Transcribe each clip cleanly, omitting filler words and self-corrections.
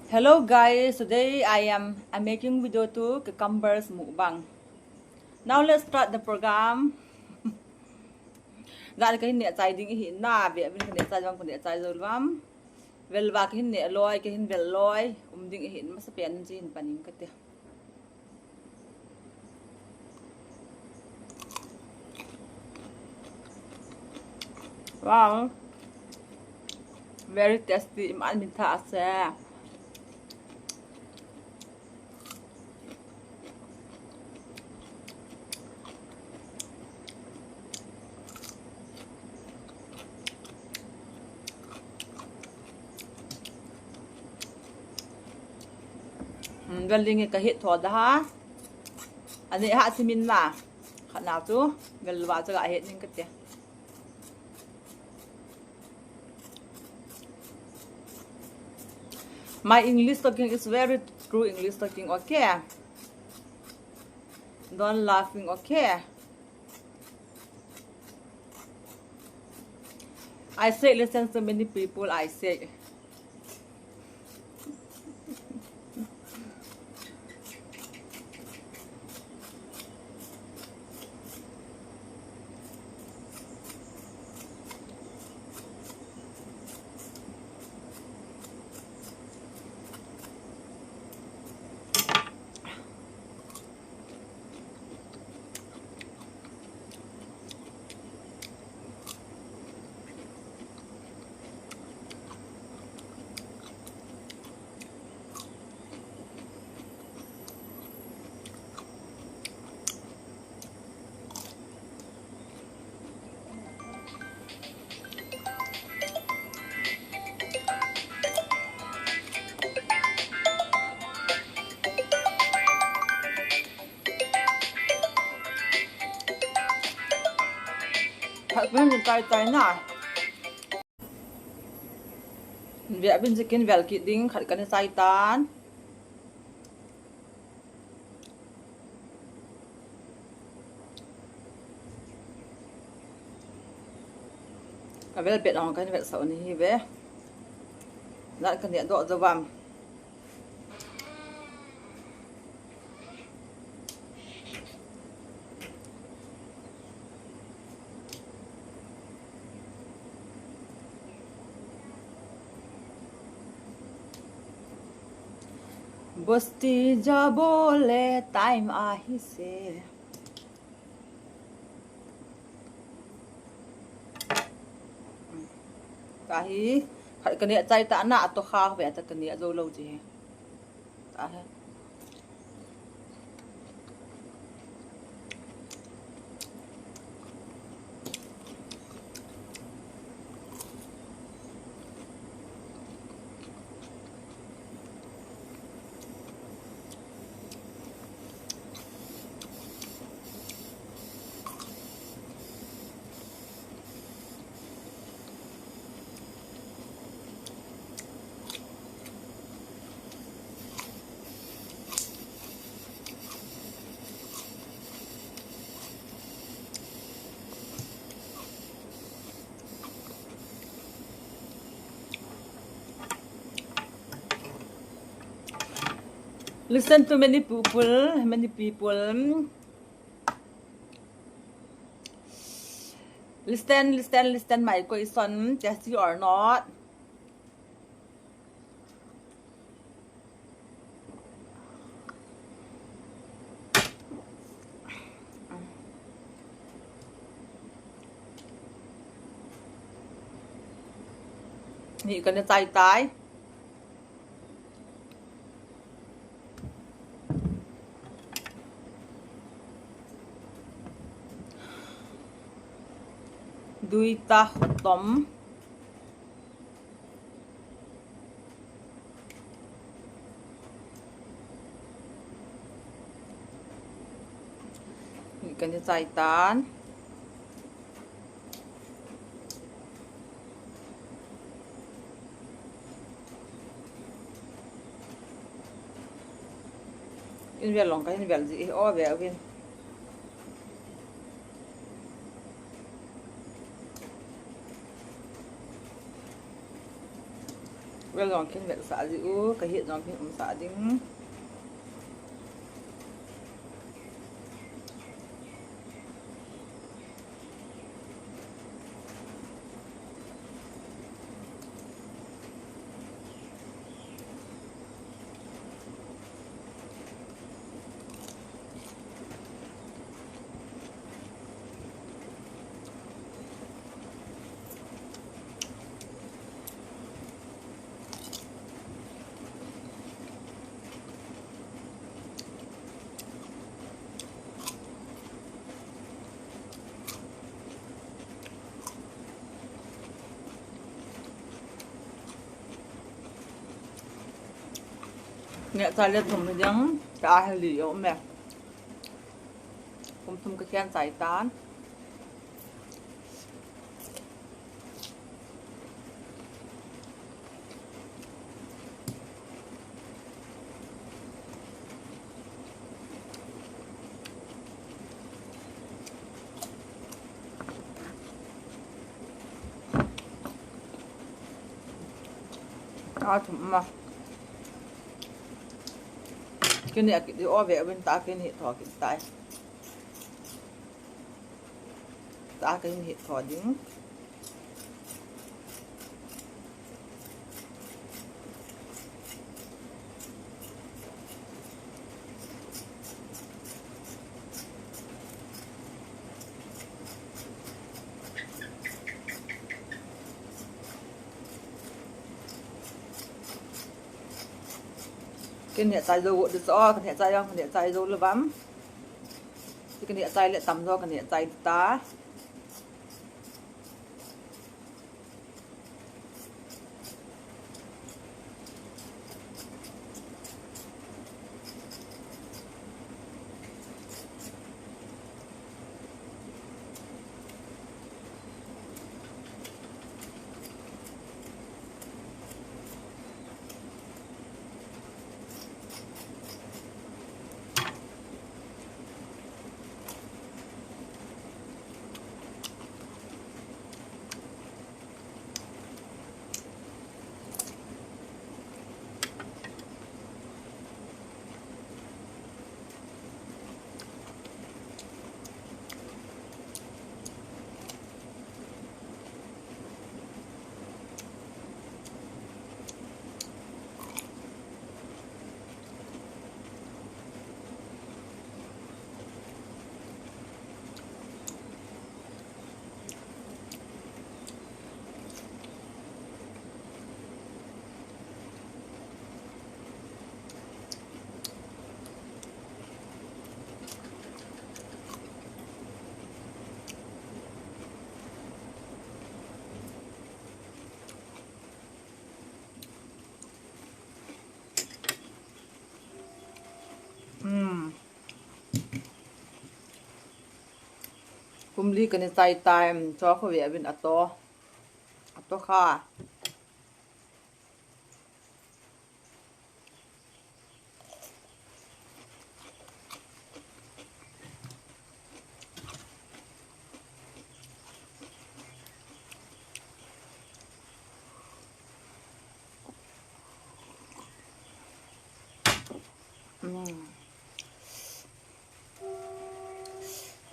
Hello guys, today I'm making video to cucumbers mukbang. Now let's start the program. Dahil kahin niya chay ding ihin na, biya bin kahin chay bang kahin chay zulwam. Vel ba kahin niya loy, kahin vel loy, ding ihin mas pian jin paning katya. Wow, very tasty. Iman minta asa. Galing kahit thoda ha. Ani ha simin na. Khana tu galwa cha ga het ning katya. My English talking is very true English talking, okay? Don't laughing, okay? I say listen to many people, I say. Bên tay tay na. Việc bên chicken vel kit ding khát cái tay tan. Cái vel biệt ông cái vel sầu này về. Lại cái điện độ dầu vàng. Bosti jabole time ahise. Kahi khát cái điện tay ta nạ to khao về ta cái điện dầu lâu gì. Ta hết. Listen to many people, listen my question, tasty or not. Ni cái tay tái. Duita hotom. Ni cái tay tan. In vel long cái in vel gì o về bên. Bây giờ cái việc xả dữ cái hiện rồi cái ông xả dính nghệ tài lên thùng thì giống cả hay lì ốm nè cũng thùng cái khen giải tán thùng mà cái này cái ô về bên ta cái này thọ cái tay ta cái này thọ dính cái này tay dâu được rõ cái này tay không cái này tay dâu là vắm cái này tay lại tầm do cái này tay tá cũng đi cái này tay tay choเขาvề bên ở to kha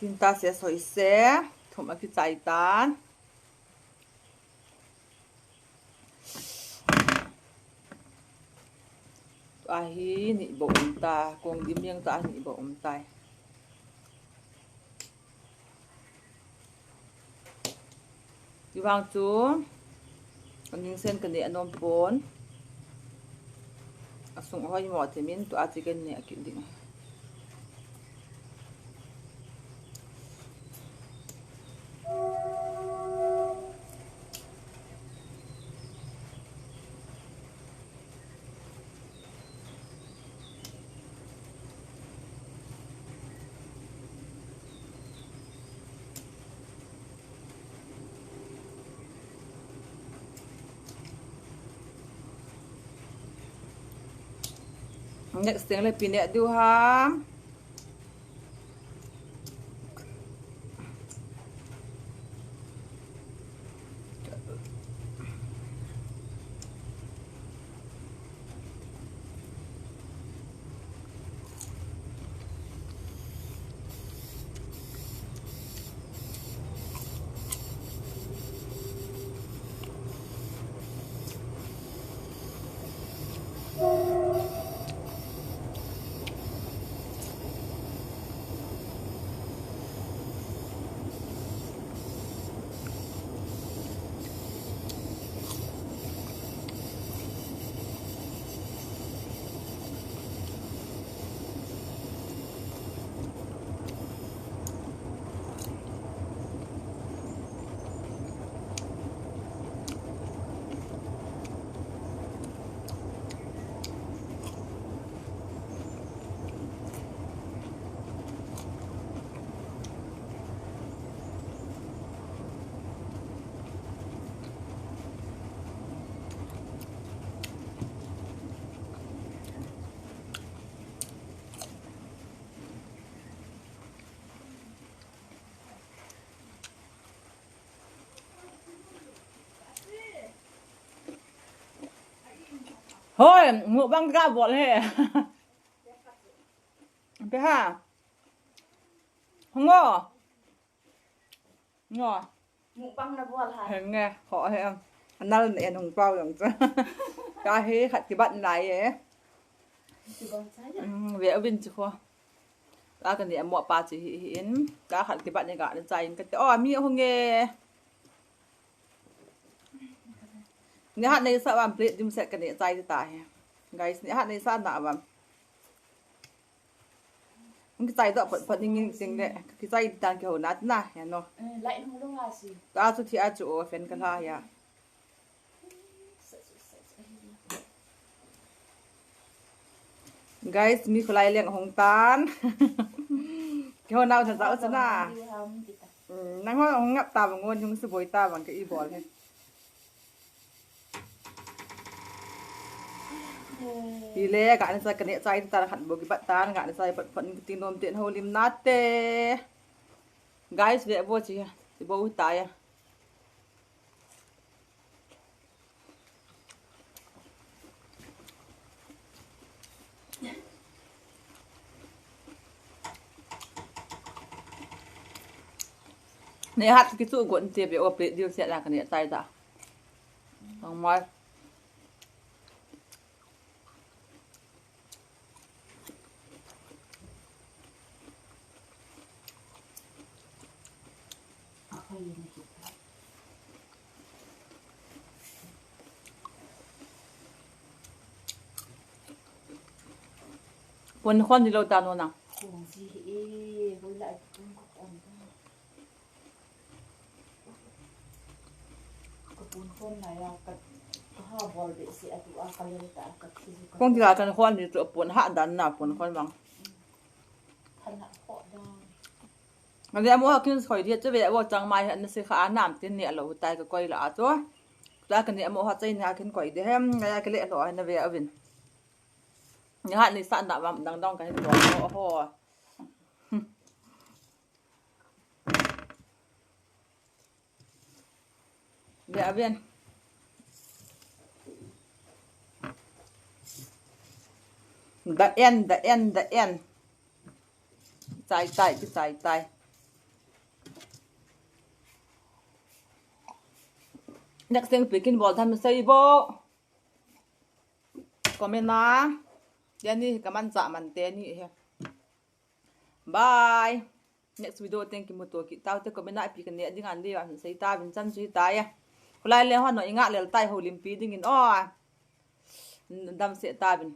tin ta sẽ soi xe thùng cái trái tán ai nị bộ ta cùng điểm miếng ta nị bộ tay đi vào chú còn những sen cái này nôm bốn sung hơi mỏ thì miếng tụi chị cái này kiểu gì next thing là pinẹ du ha thôi mukbang ra vọt hết bé ha không ngờ ngờ Mukbang na buat ha. hình nghe khó hay không anh nói là em không bao giờ cái hết khát cái bạn này ấy về ở bên chứ khoa cái này em mua ba chỉ hiện cái khát cái bạn này cả nên chạy cái mi không nghe nếu hạt này sao làm plate chúng sẽ cái này chạy thì tài guys nếu hạt này sao nào làm cái chạy đó phần nhưng đấy cái chạy đang kiểu nát na ya nó Lại không đâu là gì. ta chút thì chỗ phần cái là ya guys mi khulai leng hong tan cái nào thật rõ na nang hoa hong ngap ta bằng ngon chúng sẽ bồi ta bằng cái y bò thế thì lẽ cả nên cái này chạy ta hẳn bồi cái bạn ta cả nên chạy phần tin nôm tiện hồ lim nát tê guys về vô chị thì bố tay à này hạt cái chỗ cuộn tiệp để ốp để điều sẽ là cái này tay ta không mai quân con thì lâu ta luôn nào Cùng gì với lại cũng có ổn thôi. Cái cuốn khôn này là cái hoa bò để sẽ tụ ăn cái này ta cái gì con thì là cái con thì tụi quân hạ đàn nào quân con bằng thân hạ họ đó. anh em mua cái khỏi thiệt chứ về mua chẳng mai anh sẽ khá nằm tiền nhẹ lẩu tay cái quay lạ chứ ra cái này mua hoa tây nhà cái quẩy để em ngay cái lệ rồi nó về ở bên nhà hạn này sẵn đã vào đang đông cái đó ho về ở bên the end chạy cái chạy next thing picking ball tham xây vô comment na yan ni kaman sa man te ni bye next video thank you muto ki tao te comment na pick ne ding an di an sei ta bin chan chui ta ya kulai le ho no inga le tai ho lim pi ding in o dam se ta bin